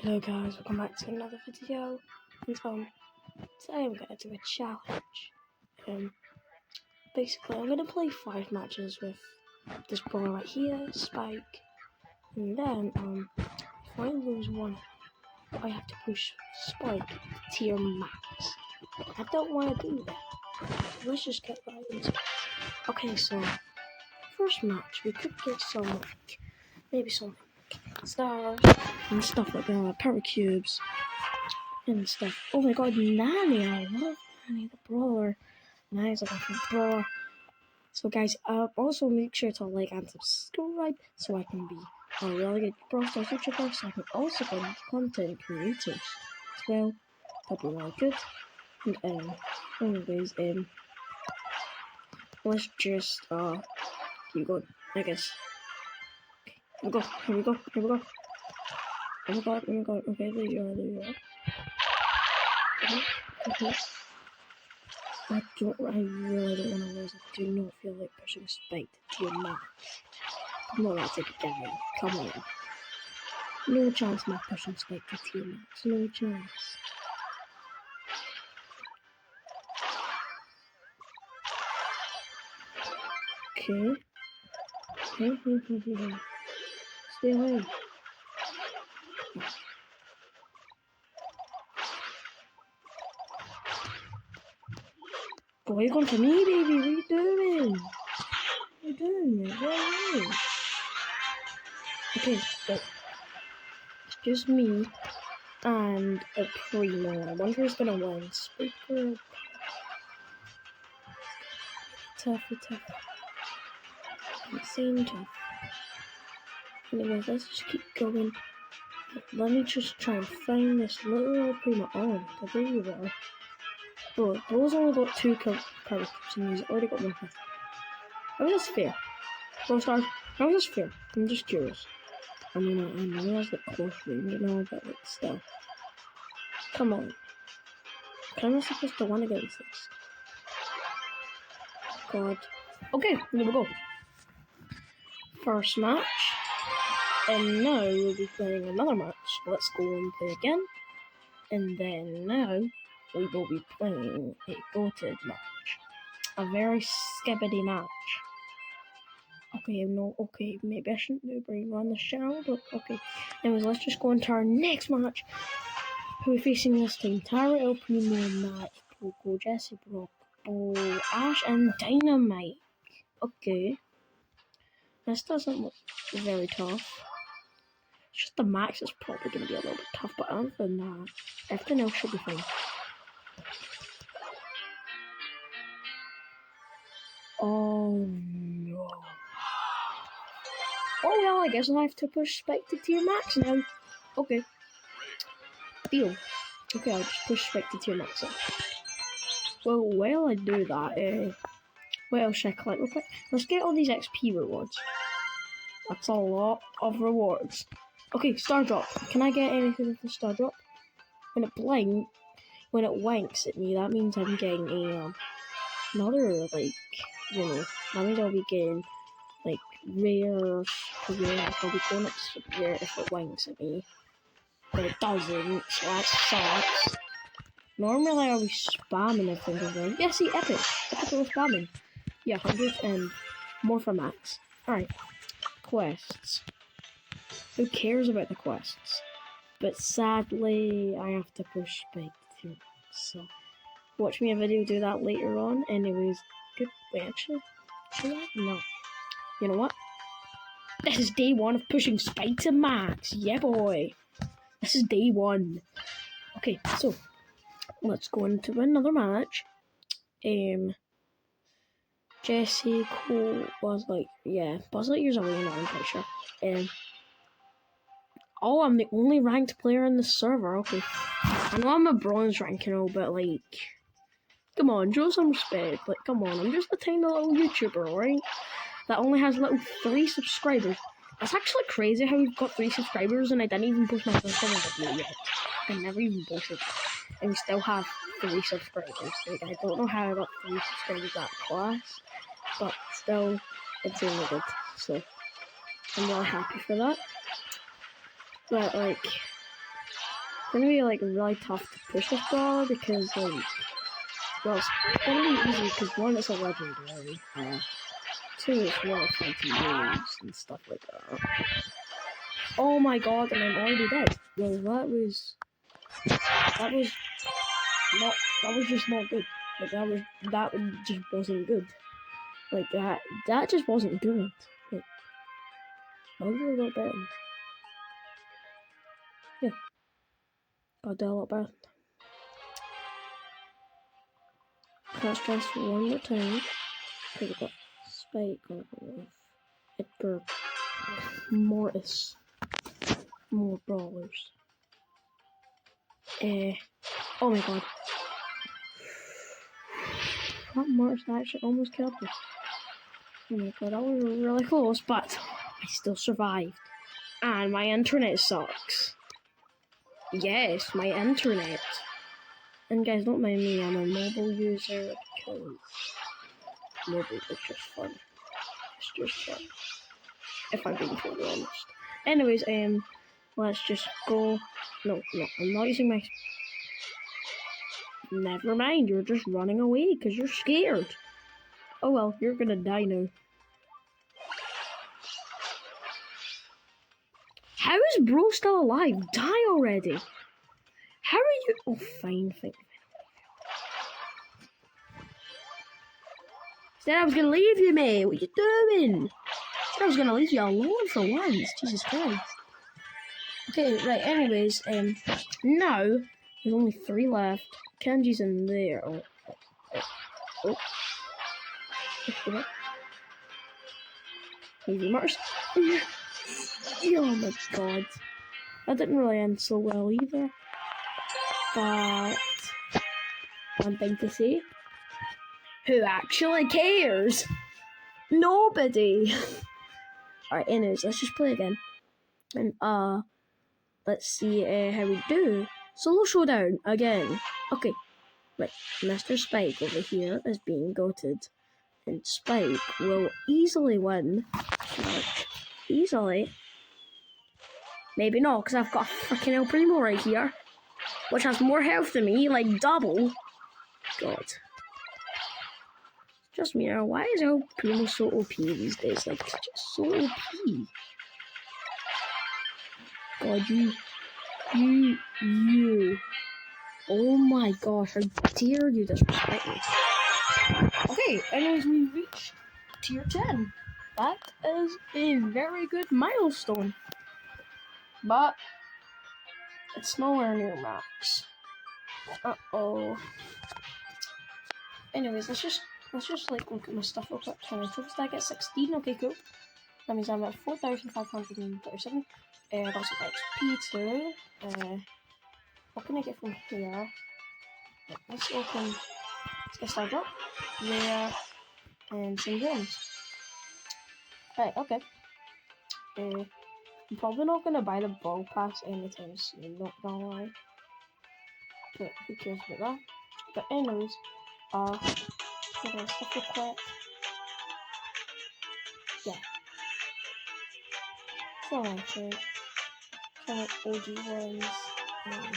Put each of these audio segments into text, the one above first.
Hello guys, welcome back to another video. And today I'm going to do a challenge. Basically I'm going to play 5 matches with this brawler right here, Spike. And then, if I lose one, I have to push Spike to tier max. I don't want to do that. Let's just get right into it. Okay, so, first match, we could get some, maybe some stars and stuff like that, power cubes and stuff. Oh my god, Nani, I love Nani the brawler. Nani's a different brawler. So guys, also make sure to like and subscribe so I can be a really good Brawl Stars YouTuber, so I can also be content creators as well. That'd be really good. And anyways, let's just keep going, I guess. Here we go. Oh my god. Okay, there you are. Okay. I really don't want to lose. I do not feel like pushing Spike to your max. Come on, that's a guy. Come on. No chance of pushing Spike to tier max. No chance. Okay. Stay away. Why are you going for me, baby? What are you doing? What are you doing? Why? Okay, so it's just me and a Primo. I wonder who's gonna win. Speaker. Tough. Insane tough. Anyways, let's just keep going. Let me just try and find this little Primo. Oh, there you are. Bro, Bro's only got 2 power cubes and he's already got 1 health. How is this fair? Brawl Stars, how is this fair? I'm just curious. I mean, I know that's like close range and all, but like still. Come on. How am I supposed to win against this? God. Okay, here we go. First match. And now we'll be playing another match. Let's go and play again. And then now we will be playing a goated match. A very skibbity match. Okay, maybe I shouldn't do brave on this channel, but okay. Anyways, let's just go into our next match. Who are we facing this time? Tara, El Primo, Matt, Poco, Jesse, Brock, Bo, Ash, and Dynamite. Okay. This doesn't look very tough. It's just the max is probably going to be a little bit tough, but other than that, everything else should be fine. Oh no. Oh well, I guess I have to push Spike to tier max now. Okay. Deal. Okay, I'll just push Spike to tier max. Well, while I do that, what else should I collect real quick? Let's get all these XP rewards. That's a lot of rewards. Okay, Star Drop. Can I get anything from Star Drop? When it winks at me, that means I'm getting another, like, that means I'll be getting, like, rares, I'll be going up to rare if it winks at me. But it doesn't, so that sucks. Normally I'll be spamming everything. Yeah, see, epic was spamming. Yeah, 100 and more for max. Alright, quests. Who cares about the quests? But sadly, I have to push Spike to it. So, watch me a video do that later on. Anyways, good. Wait, actually, should I? No. You know what? This is day 1 of pushing Spike to max. Yeah, boy. This is day 1. Okay, so let's go into another match. Jesse Cole was like, yeah, Buzz Lightyear's away now, I'm pretty sure. Oh, I'm the only ranked player in the server. Okay, I know I'm a bronze rank, but like, come on, show some respect. Like, come on, I'm just a tiny little YouTuber, right? That only has little 3 subscribers. That's actually crazy how we've got 3 subscribers and I didn't even post my first video yet. I never even posted, and we still have 3 subscribers. Like, I don't know how I got 3 subscribers that class, but still, it's really good. So I'm really happy for that. But like, gonna be like really tough to push this ball because like, well, it's gonna be easy because one, it's a legendary. Two, it's really fancy moves and stuff like that. Oh my god, and I'm already dead. Well, that was just not good. Like that just wasn't good. Like that just wasn't good. Like I'll do a lot better. Yeah, I'll do a lot better. Let's try this one more time. Okay, we got Spike with Edgar Mortis. More brawlers. Oh my god. That Mortis actually almost killed me. Oh my god, that was really close, but I still survived. And my internet sucks. Yes, my internet. And guys, don't mind me, I'm a mobile user because mobile is just fun. It's just fun. If I'm being totally honest. Anyways, let's just go. No, I'm not using my. Never mind, you're just running away because you're scared. Oh well, you're gonna die now. How is Bro still alive? Die already! How are you? Oh, fine. Said I was gonna leave you, mate. What you doing? Said I was gonna leave you alone for once. Jesus Christ. Okay, right. Anyways, now there's only 3 left. Kenji's in there. Oh. Okay. Maybe Mars. Oh my god. That didn't really end so well either. But one thing to say. Who actually cares? Nobody. Alright, anyways, let's just play again. And let's see how we do. Solo showdown again. Okay. Right, Mr. Spike over here is being goated. And Spike will easily win. Like, easily. Maybe not, because I've got a freaking El Primo right here. Which has more health than me, like double. God. Just me now, why is El Primo so OP these days? Like, it's just so OP. God, you. Oh my gosh, how dare you disrespect me. Okay, anyways, we reached tier 10. That is a very good milestone. But it's nowhere near max. Uh-oh. Anyways, let's just like look at my stuff real quick. How many trophies did I get? 16. Okay, cool. That means I'm at 4,537. I got some XP too. What can I get from here? Let's get started up. There and some gems. Right, okay. I'm probably not gonna buy the ball pass anytime soon, not gonna lie. But who cares about that? But anyways, get my stuff real quick. Yeah. So like some like OG ones,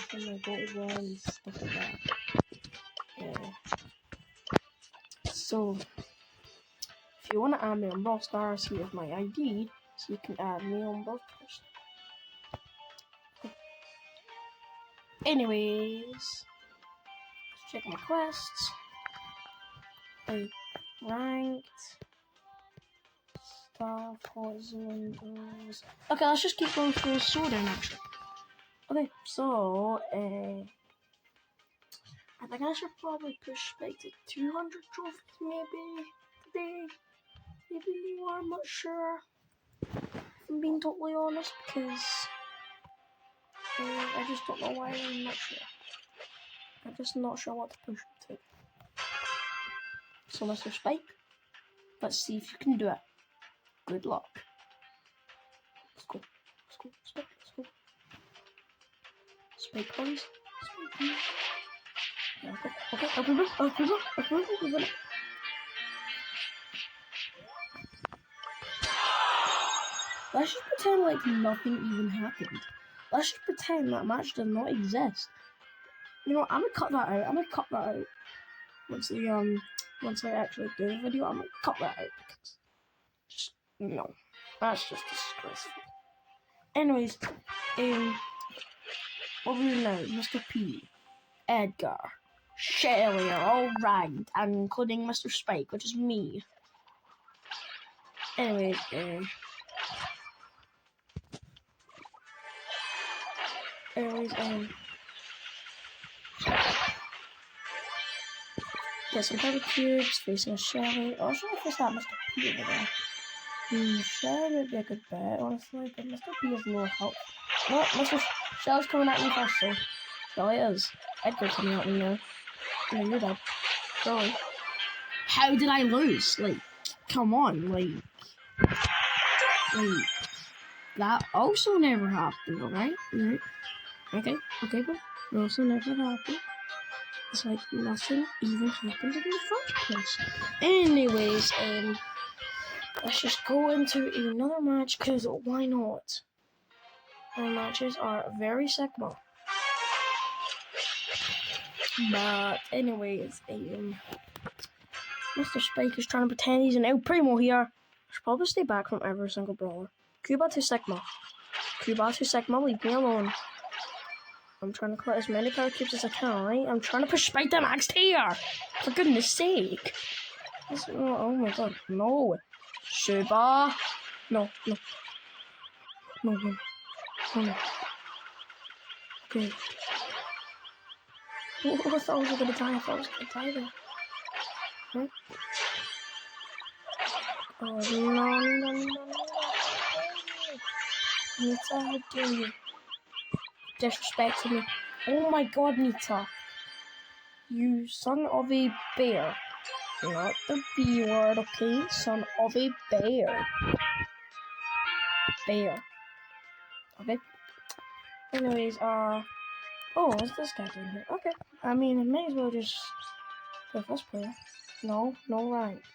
some like gold ones, stuff like that. Yeah. So if you wanna add me on Brawl Stars, here's my ID, so you can add me on Brawl Stars. Anyways, let's check my quests. Ranked stuff, windows. Okay, let's just keep going through sword actually. Okay, so I think I should probably push back to 200 trophies maybe today. Maybe more, I'm not sure. If I'm being totally honest, because I just don't know why. I'm not sure. I'm just not sure what to push it to. So Mr. Spike, let's see if you can do it. Good luck. Let's go. Spike, let's go. Spike, please. Spike, please. Yeah, okay, open it. Let's just pretend like nothing even happened. Let's just pretend that match does not exist. You know, I'm gonna cut that out. I'm gonna cut that out once I actually do the video. I'm gonna cut that out because no, that's just disgraceful. Anyways, what we do now, Mr. P, Edgar, Shelly are all ranked, and including Mr. Spike, which is me. Anyways, get some pepper cubes, facing a Shelly. Oh, should I face that Mr. P over there? Shelly would be a good bet, honestly, but Mr. P is low health. No, Mr. Shelly's coming at me first, so Shelly is. Edgar's coming at me now. No, you're dead. Sorry. How did I lose? Like, come on, like that also never happened, alright? Right. Okay, but it also never happened. It's like nothing even happened in the first place. Anyways, let's just go into another match, because why not? Our matches are very Sigma. But anyways, Mr. Spike is trying to pretend he's an El Primo here. I should probably stay back from every single brawler. Cuba to Sigma. Leave me alone. I'm trying to collect as many power cubes as I can, right? I'm trying to push Spike to max tier! For goodness sake! Oh my god, no! Shuba! No. Okay. Oh, I thought I was gonna die. There. Huh? Oh, no. Nita, how dare you? Disrespecting me. Oh my god, Nita. You son of a bear. Not the B word, okay? Son of a bear. Okay? Anyways, oh, what's this guy doing here? Okay. I mean, I may as well just go first player. No ranked.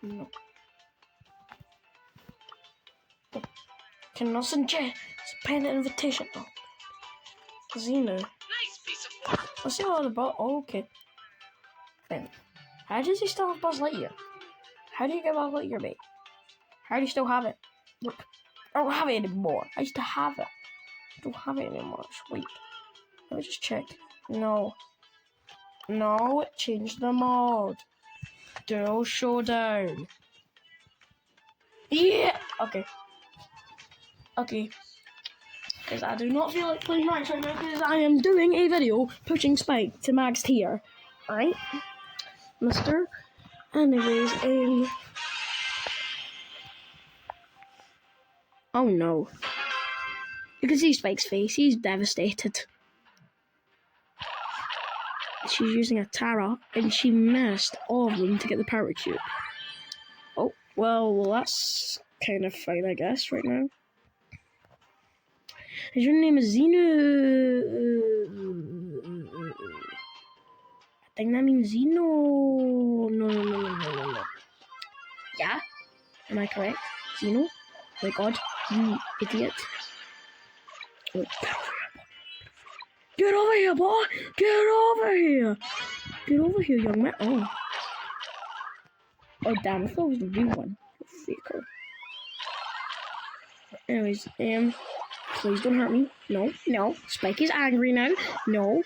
No. Can Nelson J. It's an invitation. Oh. Xeno. Nice piece of work. Let's see all about. Oh, okay. Then, how does he still have Buzz Lightyear? How do you get Buzz Lightyear, mate? How do you still have it? Look, I don't have it anymore. I used to have it. I don't have it anymore. Sweet. Let me just check. No, change the mode. Dual Showdown. Yeah! Okay. Because I do not feel like playing Max right now because I am doing a video pushing Spike to max tier. Alright? Mister? Anyways, oh no. You can see Spike's face. He's devastated. She's using a Tara, and she missed all of them to get the power cube. Oh, well, that's kind of fine, I guess, right now. Is your name is Xeno? I think that means Xeno. No. Yeah? Am I correct? Xeno? Oh my god, you idiot. Oh. Get over here, boy! Get over here, young man. Oh, damn, I thought it was the real one. You faker. Anyways, please don't hurt me. No. Spike is angry now. No.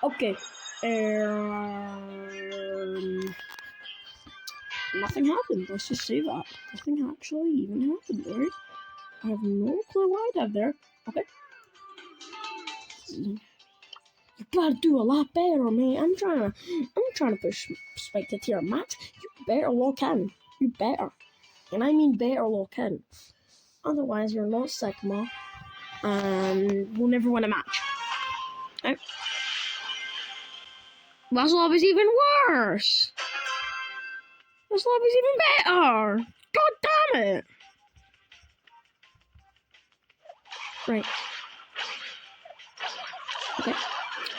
Okay. Nothing happened. Let's just say that. Nothing actually even happened, right? I have no clue why I died there. Okay. You gotta do a lot better, man. I'm trying to push Spike to tier max. You better lock in. You better. And I mean better lock in. Otherwise, you're not Sigma. And we'll never win a match. Right? This lobby's even worse. This lobby's even better. God damn it. Right. Okay.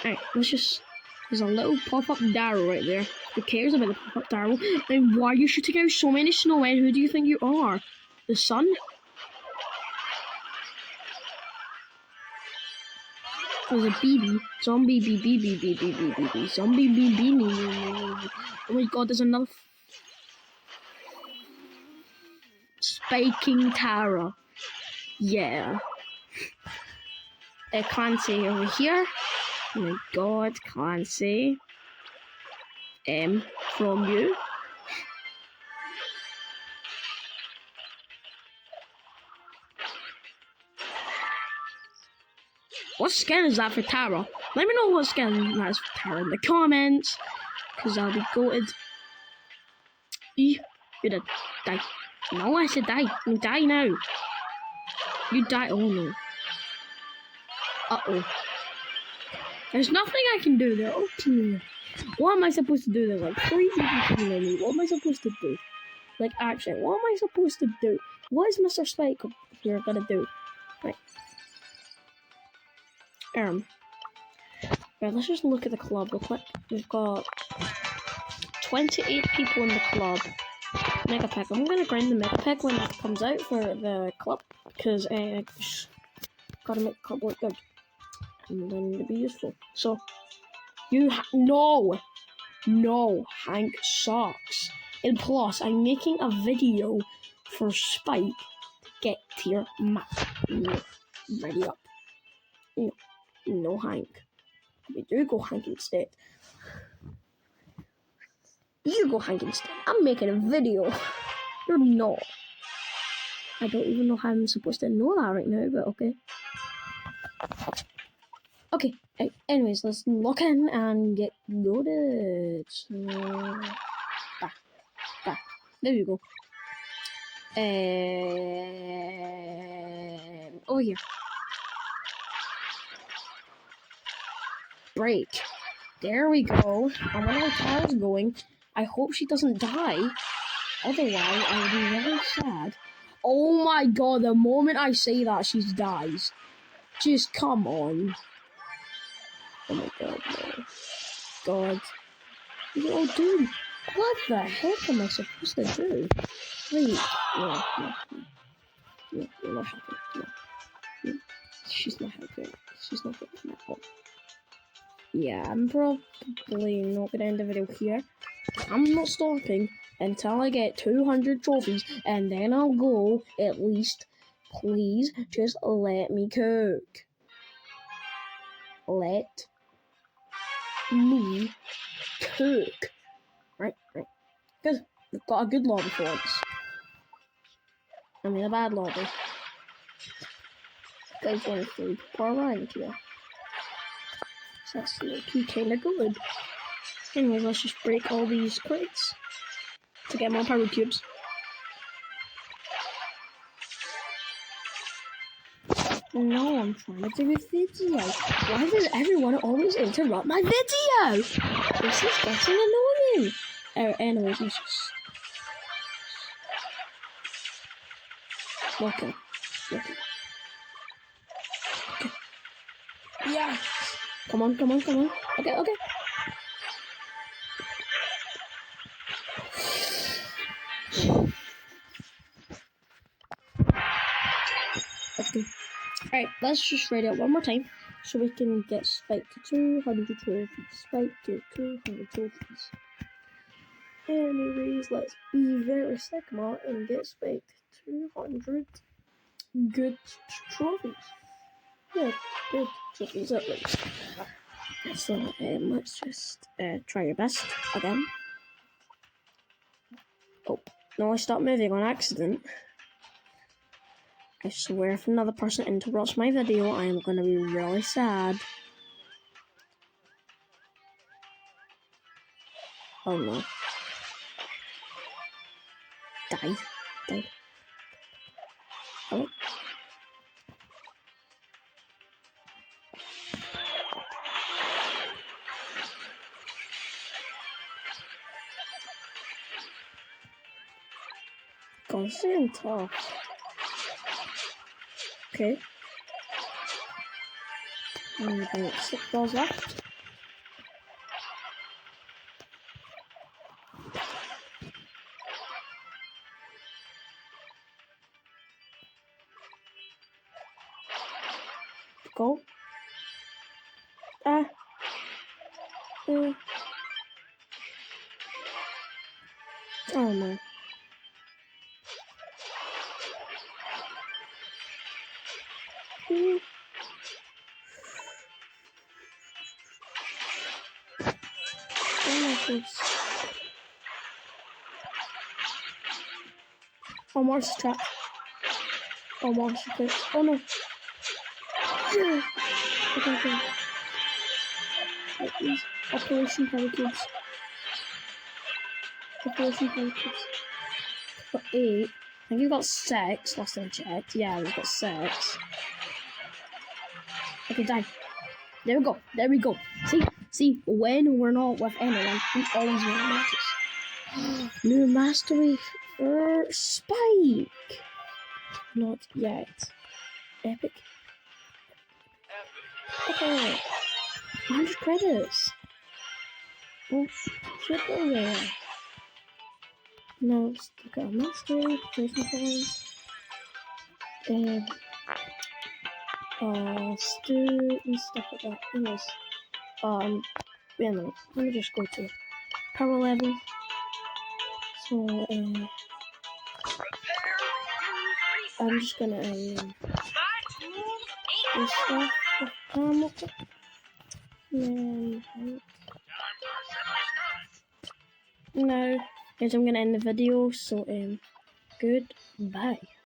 Alright, let's just There's a little pop-up Darrow right there. Who cares about the pop-up Darrow? Then why are you shooting out so many snowmen? Who do you think you are? The sun? There's a BB. Zombie BB. Zombie BB. Oh my god, there's another Spiking Tara. Yeah. Clancy over here. Oh my god, Clancy. From you. What skin is that for Tara? Let me know what skin that is for Tara in the comments. Because I'll be goated. You did. Die. No, I said die. You die now. You die. Oh no. Uh-oh. There's nothing I can do there. Okay. What am I supposed to do then? Like, please even me. What am I supposed to do? Like, actually, what am I supposed to do? What is Mr. Spike here gonna do? Right. Right, let's just look at the club real quick. We've got 28 people in the club. Mega Pack. I'm gonna grind the Mega Pack when it comes out for the club. Because, gotta make the club look good. And then it'll be useful. So, No, Hank sucks. And plus, I'm making a video for Spike to get tier max. No, ready up. No, Hank. We do go Hank instead. You go Hank instead. I'm making a video. You're not. I don't even know how I'm supposed to know that right now, but okay. Okay, anyways, let's lock in and get loaded. Back. There you go. Over here. Break. There we go. I wonder how Tara's going. I hope she doesn't die. Otherwise, I will be very sad. Oh my god, the moment I say that, she dies. Just come on. Oh my god, no. God. Oh, dude. What the heck am I supposed to do? Wait. No, you're not helping. No. She's not helping. She's not helping at all. Yeah, I'm probably not going to end the video here. I'm not stopping until I get 200 trophies, and then I'll go at least. Please, just let me cook. Let me cook. Right. Good. We've got a good lobby for once. I mean, a bad lobby. Guys, only 3 people around here. So that's looking kind of good. Anyways, let's just break all these crates to get more power cubes. No, I'm trying to do a video. Why does everyone always interrupt my video? This is getting annoying. Anyways, let's just... Okay. Yeah. Come on. Okay. Alright, let's just write it one more time so we can get Spike to 200 trophies. Spike to 200 trophies. Anyways, let's be very Sigma and get Spike to 200 good trophies. Yeah, good trophies at least. So, let's just try your best again. Oh, no, I stopped moving on accident. I swear if another person interrupts my video, I am going to be really sad. Oh no. Die. Oh. God, this is tough. Okay. And we've got 6 balls left. Go. Ah. Oh no. Mm. Oh my goodness. Oh, Mars is trapped. Oh, Mars is trapped. Oh no. Yeah. Okay. Right, these Operation Power Cubes. Operation Power Cubes. Got 8. I think we've got 6. Last time I checked. Yeah, we've got 6. Okay, done. There we go. There we go. See, when we're not with anyone, we always win matches. New mastery for Spike. Not yet. Epic. Okay. 100 credits. Oh, should go there. Now let's look at our mastery, placing points. Stew and stuff like that. Anyways, wait a minute. Let me just go to power level. So, I'm just gonna do stuff with okay. And then, no, guys, I'm gonna end the video. So, goodbye.